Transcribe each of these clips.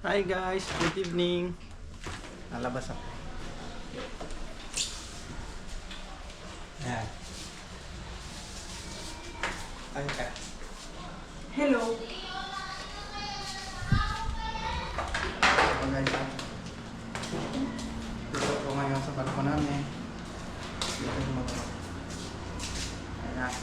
Hi guys, good evening. Nalabas ako. Ayan. Ay ka. Hello. So guys, dito ko ngayon sa balkon namin. Dito yung mga. Ayan.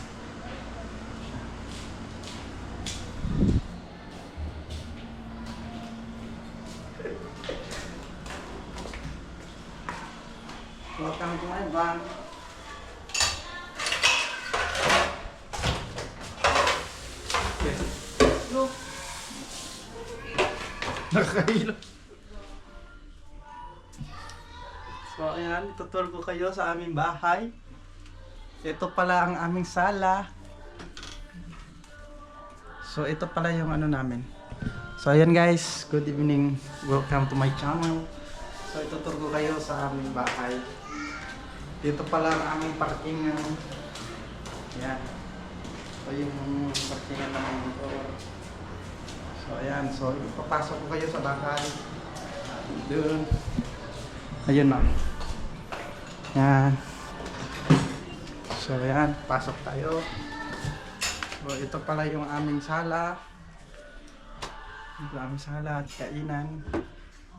Welcome to my van. Look. Nakahilo. So ayan, tutur ko kayo sa aming bahay. Ito pala ang aming sala. So ito pala yung ano namin. So ayan guys, good evening. Welcome to my channel. So itutur ko kayo sa aming bahay. Dito pala ang aming parkingan. Ayan. So yung parkingan ng motor. So ayan, so ipapasok ko kayo sa bahay. Doon. Ayun na. Yan. So ayan, pasok tayo. So ito pala yung aming sala. Ito ang aming sala at kainan.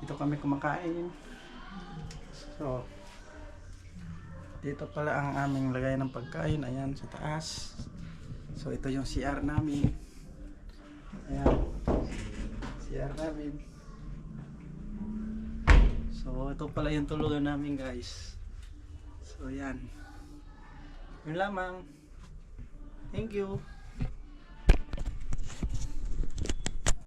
Dito kami kumakain. So dito pala ang aming lagay ng pagkain. Ayan sa taas. So ito yung CR namin. Ayan. CR namin. So ito pala yung tulugan namin guys. So yan. Yun lamang. Thank you.